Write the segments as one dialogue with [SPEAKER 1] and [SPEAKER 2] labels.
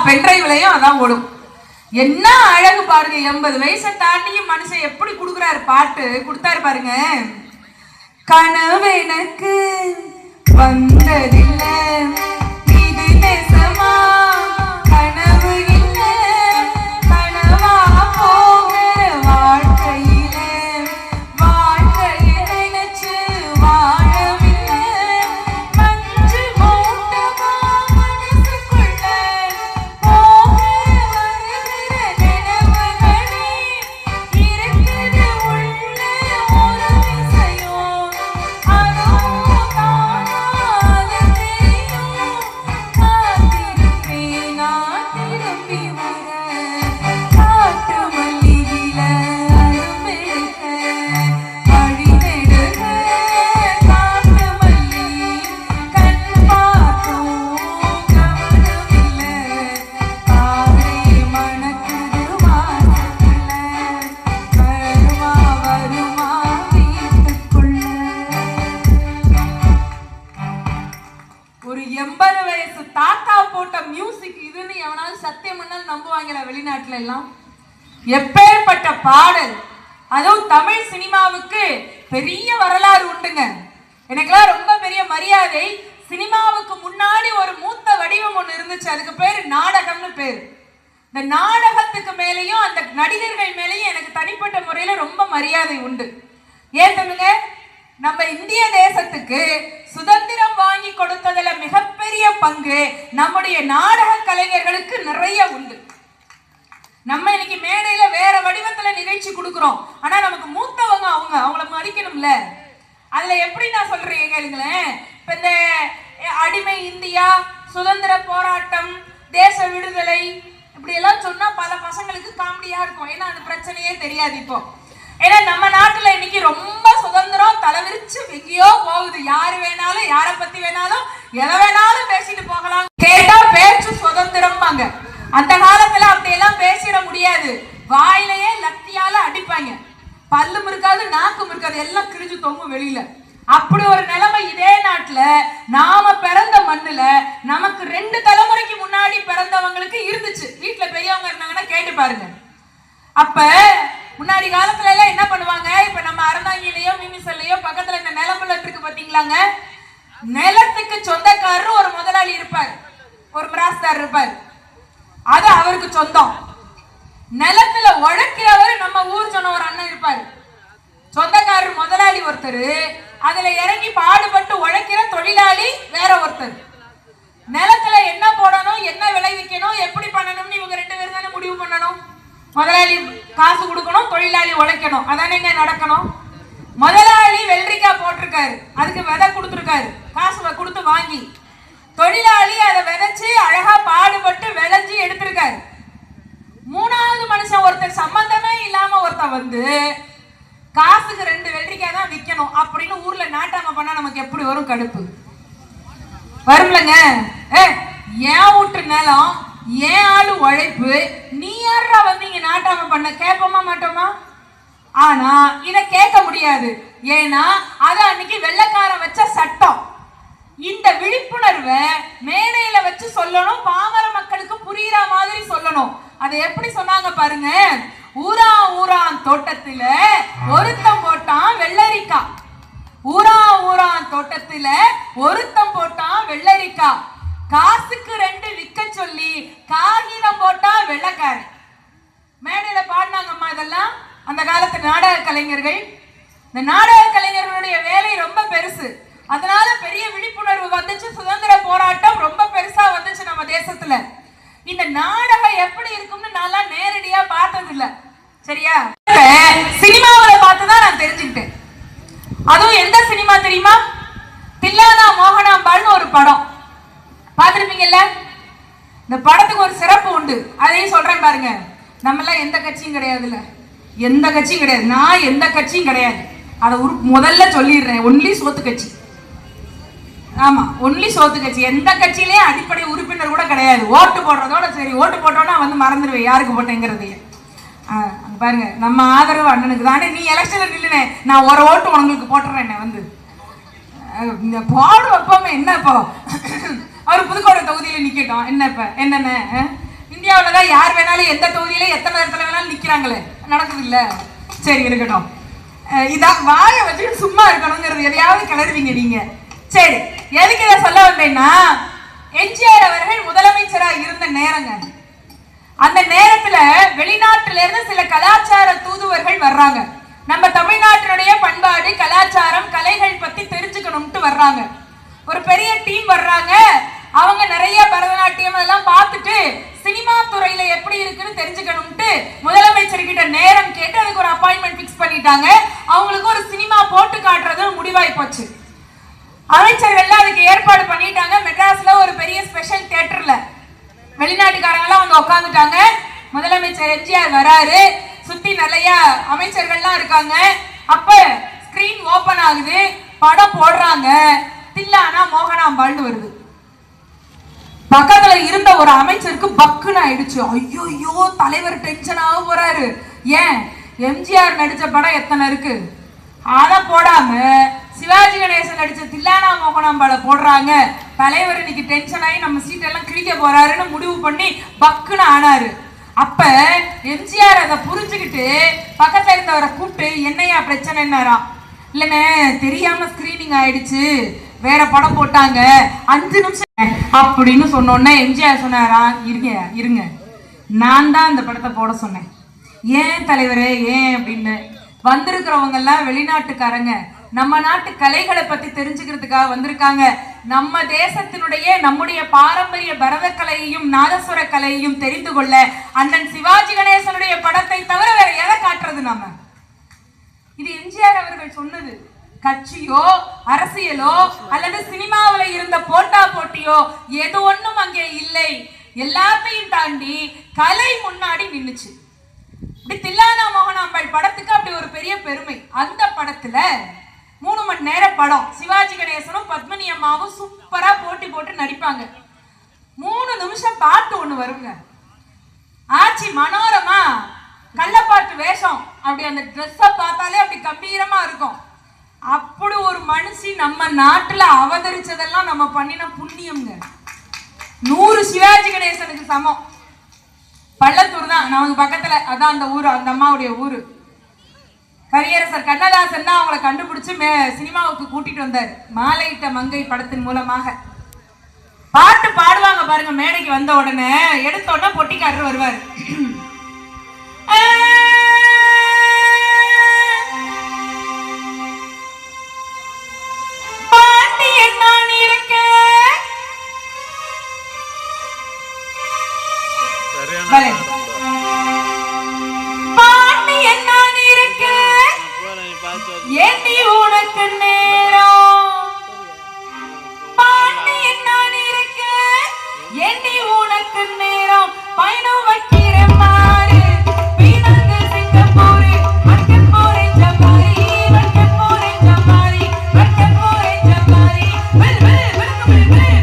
[SPEAKER 1] பென்ட்ரைவ்லயும் அதான் ஓடும். என்ன அழகு பாருங்க, 80 வயசை தாண்டியும் மனுஷன் எப்படி கொடுக்குறாரு, பாட்டு கொடுத்தாரு பாருங்க. கனவு எனக்கு வந்ததில்லை, இது நெசமா கனவு இல்லை, கனவா போகிற வாழ்க்கையில வாழ்க்கையை நினைச்சு வாழவில்லை, மஞ்சு மூட்டமா மனசுக்குள்ள போகிற வருகிற நினைவுகளே இருக்குது உள்ள ஒரு விஷயம், அதுவும் காணாத தெரியும், காத்திருப்பேன் நான் திரும்பி வர, காட்டு மல்லியில அரும்பெடுக்க வழி நெடுக, காட்டு மல்லி கண் பார்த்தும் கவனமில்லை, காரே மணக்குது வாசத்துல, வருமா வருமா வீட்டுக்குள்ள. ஒரு 80 வயசு தாத்தா போட்ட மியூசிக் இதுன்னு எவனாவது சத்தியம் பண்ணாலும் நம்புவாங்களா வெளிநாட்டுல எல்லாம்? எப்பேற்பட்ட பாடல்! அதுவும் தமிழ் சினிமாவுக்கு பெரிய வரலாறு உண்டுங்க. எனக்கெல்லாம் ரொம்ப பெரிய மரியாதை. சினிமாவுக்கு முன்னாடி ஒரு மூத்த வடிவம் ஒண்ணு இருந்துச்சு, அதுக்கு பேரு நாடகம்னு பேரு. இந்த நாடகத்துக்கு மேலேயும் அந்த நடிகர்கள் மேலேயும் எனக்கு தனிப்பட்ட முறையில ரொம்ப மரியாதை உண்டு. ஏன் சொல்லுங்க, நம்ம இந்திய தேசத்துக்கு சுதந்திரம் வாங்கி கொடுத்ததுல மிகப்பெரிய பங்கு நம்முடைய நாடக கலைஞர்களுக்கு நிறைய உண்டு. நம்ம இன்னைக்கு மேடையில வேற வடிவத்துல நிகழ்ச்சி கொடுக்கிறோம், ஆனா நமக்கு மூத்தவங்க அவங்கள மதிக்கணும்ல. அதுல எப்படி நான் சொல்றேன் கேளுங்களேன். இப்ப இந்த அடிமை இந்தியா, சுதந்திர போராட்டம், தேச விடுதலை இப்படி எல்லாம் சொன்னா பல பசங்களுக்கு காமெடியா இருக்கும். ஏன்னா அந்த பிரச்சனையே தெரியாது இப்போ. ஏன்னா நம்ம நாட்டுல இன்னைக்கு ரொம்ப சுதந்திரம் தலைவிரிச்சு எங்கேயோ போகுது. யாரு வேணாலும் யாரை பத்தி வேணாலும் எதை வேணாலும் பேசிட்டு போகலாம். கேட்டா பேச்சு சுதந்திரம்பாங்க. அந்த காலத்துல அப்படியெல்லாம் பேசிட முடியாது. வாயிலேயே லத்தியால அடிப்பாங்க. பல்லும் இருக்காது, நாக்கும் இருக்காது, எல்லாம் கிழிஞ்சு தொங்கும் வெளியில. அப்படி ஒரு நிலைமை இதே நாட்டுல நாம பிறந்த மண்ணுல நமக்கு 2 தலைமுறைக்கு முன்னாடி பிறந்தவங்களுக்கு இருந்துச்சு. வீட்டுல பெரியவங்க இருந்தாங்கன்னா கேட்டு பாருங்க. அப்ப முன்னாடி காலத்துல எல்லாம் என்ன பண்ணுவாங்க, இப்ப நம்ம அறந்தாங்கிலையோ மிமிசல்லையோ பக்கத்துல இந்த நிலமுள்ள இருக்கு பாத்தீங்களாங்க, நிலத்துக்கு சொந்தக்காரர் ஒரு முதலாளி இருப்பார், ஒரு மிராஸ்தார் இருப்பார், அது அவருக்கு சொந்தம். நிலத்துல உழைக்கிறவர் நம்ம ஊர் சொன்ன ஒரு அண்ணன் இருப்பாரு, சொந்தக்காரர் முதலாளி ஒருத்தர், அதுல இறங்கி பாடுபட்டு உழைக்கிற தொழிலாளி வேற ஒருத்தர். நிலத்துல என்ன போடணும், என்ன விளைவிக்கணும், எப்படி பண்ணணும்னு இவங்க 2 பேரும் தானே முடிவு பண்ணணும். முதலாளி காசு கொடுக்கணும், தொழிலாளி உழைக்கணும், அதானேங்க நடக்கணும். முதலாளி வெள்ளரிக்காய் போட்டிருக்காரு, அதுக்கு விதை கொடுத்துருக்காரு, காசு கொடுத்து வாங்கி. தொழிலாளி அதை விதைச்சு அழகா பாடுபட்டு விளைஞ்சி எடுத்திருக்காரு. 3வது மனுஷன் ஒருத்தர் சம்பந்தமே இல்லாம ஒருத்தர் வந்து காசுக்கு 2 வெள்ளரிக்காய் தான் விற்கணும் அப்படின்னு ஊர்ல நாட்டாம பண்ணா நமக்கு எப்படி வரும்? கடுப்பு வரும்லங்க. ஏன் வீட்டு நிலம், ஏன் ஆளு உழைப்பு, நீ யாரா வந்து இங்க நாட்டாம பண்ண கேட்போமா மாட்டோமா? ஆனா இத கேட்க முடியாது. ஏன்னா அது அன்னைக்கு வெள்ளைக்காரன் வச்ச சட்டம். இந்த விழிப்புணர்வை மேடையில வச்சு சொல்லணும், பாமர மக்களுக்கு புரியுற மாதிரி சொல்லணும். அதை எப்படி சொன்னாங்க பாருங்க. ஊரான் தோட்டத்துல ஒருத்தம் போட்டான் வெள்ளரிக்காய், ஊரான் தோட்டத்துல ஒருத்தம் போட்டான் வெள்ளரிக்காய், காசுக்கு 2 விற்க சொல்லி காகிதம் போட்டா வெள்ளக்காரன். மேடையில பாடினாங்கம்மா இதெல்லாம் அந்த காலத்து நாடக கலைஞர்கள். இந்த நாடக கலைஞர்களுடைய வேலை ரொம்ப பெருசு. அதனால பெரிய விழிப்புணர்வு வந்துச்சு, சுதந்திர போராட்டம் ரொம்ப பெருசா வந்துச்சு நம்ம தேசத்துல. இந்த நாடகம் எப்படி இருக்கும்னு நான் நேரடியா பார்த்தது இல்ல, சரியா? சினிமாவில பார்த்துதான் நான் தெரிஞ்சுக்கிட்டேன். அதுவும் எந்த சினிமா தெரியுமா? தில்லானா மோகனாம்பாள்னு ஒரு படம் பார்த்திருப்பீங்கல்ல. இந்த படத்துக்கு ஒரு சிறப்பு உண்டு, அதையும் சொல்றேன் பாருங்க. நம்ம எல்லாம் எந்த கட்சியும் கிடையாதுல்ல, எந்த கட்சியும் கிடையாது, நான் எந்த கட்சியும் கிடையாது, அதை முதல்ல சொல்லிடுறேன். ஒன்லி சோத்து கட்சி. ஆமா, ஒன்லி சோத்து கட்சி. எந்த கட்சியிலேயே அடிப்படை உறுப்பினர் கூட கிடையாது. ஓட்டு போடுறதோட சரி, ஓட்டு போட்டோன்னா வந்து மறந்துடுவேன் யாருக்கு போட்டேங்கிறதையே. பாருங்க, நம்ம ஆதரவு அண்ணனுக்கு தானே. நீ எலெக்ஷன்ல நில்லுனே, நான் ஒரு ஓட்டு உங்களுக்கு போட்டுறேன் வந்து. இந்த பாடு வைப்போமே என்னப்போ அவர் புதுக்கோட்டை தொகுதியில நிக்கட்டும் என்னப்ப என்னென்ன இந்தியாவில தான் யார் வேணாலும் எந்த தொகுதியில எத்தனை இடத்துல வேணாலும் நிக்கிறாங்களே நடக்குது இல்ல சரி இருக்கட்டும் இதான் வாயை வச்சுட்டு சும்மா இருக்கணுங்கிறது எதையாவது கிளறுவீங்க நீங்க சரி எதுக்கு இதை சொல்ல வந்தேன்னா எம்ஜிஆர் அவர்கள் முதலமைச்சரா இருந்த நேரங்க அந்த நேரத்துல வெளிநாட்டுல இருந்து சில கலாச்சார தூதுவர்கள் வர்றாங்க நம்ம தமிழ்நாட்டினுடைய பண்பாடு கலாச்சாரம் கலைகள் பத்தி தெரிஞ்சுக்கணும்ட்டு வர்றாங்க ஒரு பெரிய டீம் வர்றாங்க அவங்க நிறைய பரதநாட்டியம் அதெல்லாம் பார்த்துட்டு சினிமா துறையில எப்படி இருக்குன்னு தெரிஞ்சுக்கணும்ட்டு முதலமைச்சர் கிட்ட நேரம் கேட்டு அதுக்கு ஒரு அப்பாயின்மெண்ட் பிக்ஸ் பண்ணிட்டாங்க அவங்களுக்கு ஒரு சினிமா போட்டு காட்டுறது முடிவாய் போச்சு அமைச்சர்கள் அதுக்கு ஏற்பாடு பண்ணிட்டாங்க மெட்ராஸ்ல ஒரு பெரிய ஸ்பெஷல் தியேட்டர்ல வெளிநாட்டுக்காரங்க எல்லாம் வந்து உட்காந்துட்டாங்க முதலமைச்சர் எம்ஜிஆர் வராரு சுத்தி நிறைய அமைச்சர்கள்லாம் இருக்காங்க அப்ப ஸ்கிரீன் ஓபன் ஆகுது படம் போடுறாங்க தில்லானா மோகனாம்பாள்னு வருது பக்கத்துல இருந்த ஒரு அமைச்சருக்கு பக்குன்னு ஆயிடுச்சு ஐயோ தலைவர் டென்ஷன் ஆக போறாரு ஏன் எம்ஜிஆர் நடிச்ச படம் எத்தனை இருக்கு அத போடாம சிவாஜி கணேசன் நடிச்ச தில்லானா மோகனாம்பாளை போடுறாங்க தலைவர் இன்னைக்கு டென்ஷன் ஆகி நம்ம சீட் எல்லாம் கிழிக்க போறாருன்னு முடிவு பண்ணி பக்குன்னு ஆனாரு அப்ப எம்ஜிஆர் அதை புரிஞ்சுக்கிட்டு பக்கத்துல இருந்தவரை கூப்பிட்டு என்னையா பிரச்சனைன்னாரா இல்லைண்ணே தெரியாம ஸ்கிரீனிங் ஆயிடுச்சு வேற படம் போட்டாங்க 5 நிமிஷம் அப்படின்னு சொன்னோன்னே எம்ஜிஆர் சொன்னாரா இருங்க நான் தான் அந்த படத்தை போட சொன்னேன் ஏன் தலைவரே ஏன் அப்படின்னு வந்திருக்கிறவங்க எல்லாம் வெளிநாட்டுக்காரங்க நம்ம நாட்டு கலைகளை பத்தி தெரிஞ்சுக்கிறதுக்காக வந்திருக்காங்க நம்ம தேசத்தினுடைய நம்முடைய பாரம்பரிய பரத கலையையும் நாதஸ்வர கலையையும் தெரிந்து கொள்ள அண்ணன் சிவாஜி கணேசனுடைய படத்தை தவிர வேற எதை காட்டுறது நாம இது எம்ஜிஆர் அவர்கள் சொன்னது கட்சியோ அரசியலோ அல்லது சினிமாவில இருந்த போட்டா போட்டியோ எது ஒண்ணும் அங்கே இல்லை எல்லாத்தையும் தாண்டி கலை முன்னாடி நின்னுச்சு இப்படி தில்லானா மோகனாம்பாள் படத்துக்கு அப்படி ஒரு பெரிய பெருமை அந்த படத்துல 3 மணி நேரம் படம் சிவாஜி கணேசனும் பத்மினி அம்மாவும் சூப்பரா போட்டி போட்டு நடிப்பாங்க 3 நிமிஷம் பாட்டு ஒண்ணு வருங்க ஆச்சி மனோரமா கள்ளப்பாட்டு வேஷம் அப்படி அந்த ட்ரெஸ்ஸை பார்த்தாலே அப்படி கம்பீரமா இருக்கும் அப்படி ஒரு மனுஷி நம்ம நாட்டுல அவதரிச்சதெல்லாம் நம்ம பண்ணின புண்ணியம்ங்க 100 சிவாஜி கணேசனுக்கு சமம் பள்ளத்தூர் தான் நமக்கு பக்கத்துல அதான் அந்த ஊரு அந்த அம்மாவுடைய ஊரு கவியரசர் கண்ணதாசன் தான் அவங்களை கண்டுபிடிச்சு சினிமாவுக்கு கூட்டிட்டு வந்தார் மாலையிட்ட மங்கை படத்தின் மூலமாக பாட்டு பாடுவாங்க பாருங்க மேடைக்கு வந்த உடனே எடுத்த உடனே பொட்டிக்காரர் வருவார் ஏண்டி உனக்கு நேரம் பாண்டி நான் இருக்க ஏண்டி உனக்கு நேரம் பயணம் வைக்கிற மாறு வீணாங்க சிங்கப்பூர் வட்டம் போறே ஜமாரி வட்டம் போறே ஜமாரி வட்டம் போறே ஜமாரி well well welcome welcome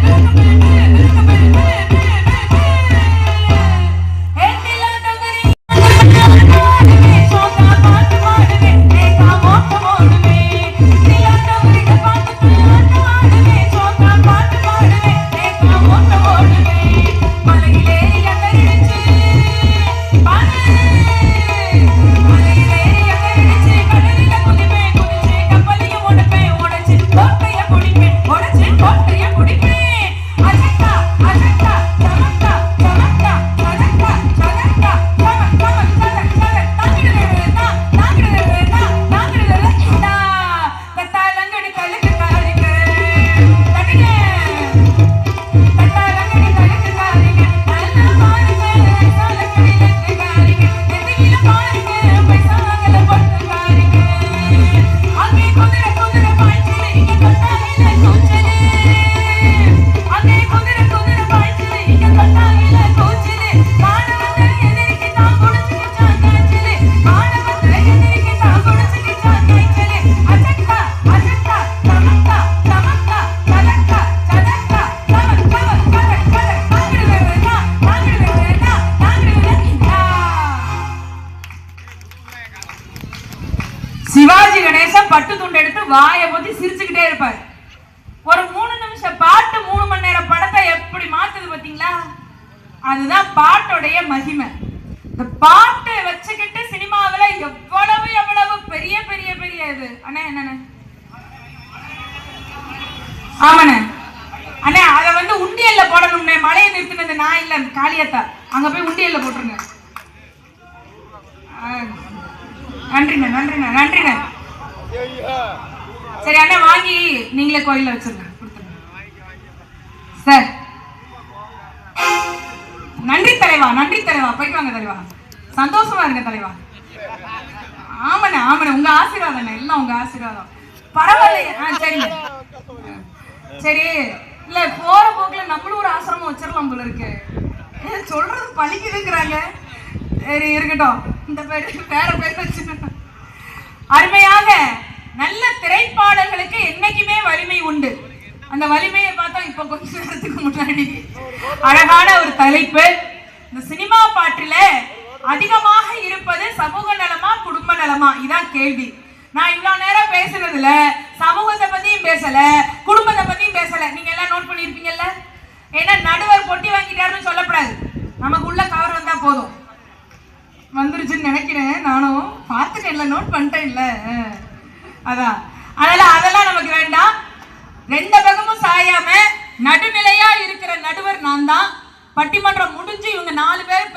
[SPEAKER 1] Sivaji Ganesan பட்டு துண்டு எடுத்து வாயை பத்தி சிரிச்சுக்கிட்டே இருப்பார் பாட்டோடைய மகிமை. இந்த பாட்டை வச்சுக்கிட்டு சினிமாவில எவ்வளவு எவ்வளவு பெரிய பெரிய பெரிய இது அண்ணா என்னண்ணே ஆமாண்ணே அண்ணே அதை வந்து உண்டியல்ல போடணும்னே. மழையை நிறுத்தினது நான் இல்ல காளியத்தா, அங்க போய் உண்டியல்ல போட்டுருங்க. நன்றிண்ணே நன்றிண்ணே நன்றிண்ணே. சரி அண்ணா வாங்கி நீங்களே கோயில்ல வச்சிருங்க சார். நன்றி தலைவா நன்றி தலைவா, போயிட்டு வாங்க தலைவா, சந்தோஷமா இருங்க தலைவா. ஆமாண்ணே ஆமாண்ணே, உங்க ஆசீர்வாதம் எல்லாம் உங்க ஆசீர்வாதம். பரவாயில்ல சரிங்க சரி. இல்ல போற போக்குல நம்மளும் ஒரு ஆசிரமம் வச்சிடலாம் போல இருக்கு. சொல்றது பழிக்குதுங்கிறாங்க. சரி இருக்கட்டும், இந்த பேர் வேற பேர் வச்சு. அருமையாக நல்ல திரைப்பாடல்களுக்கு என்னைக்குமே வலிமை உண்டு. அந்த வலிமையை பார்த்தா இப்ப கொஞ்ச நேரத்துக்கு முன்னாடி அழகான ஒரு தலைப்பு. இந்த சினிமா பாட்டுல அதிகமாக இருப்பது சமூக நலமா குடும்ப நலமா, இதான் கேள்வி. நான் இவ்வளவு நேரம் பேசுனதுல சமூகத்தை பத்தியும் பேசல, குடும்பத்தை பத்தியும் பேசல. நீங்க எல்லாம் நோட் பண்ணிருப்பீங்கல்ல. ஏன்னா நடுவர் பொட்டி வாங்கிட்டாருன்னு சொல்லக்கூடாது, நமக்கு உள்ள கவர் வந்தா போதும். வந்துருச்சுன்னு நினைக்கிறேன், நானும் பார்த்துட்டேன் இல்ல, நோட் பண்ணிட்டேன் இல்ல. அதான் அதெல்லாம் நமக்கு வேண்டாம். ரெண்டு பக்கமும் சாயாம நடுநிலையா இருக்கிற நடுவர் நான் தான். பட்டிமன்றம் முடிஞ்சு இவங்க 4 பேர்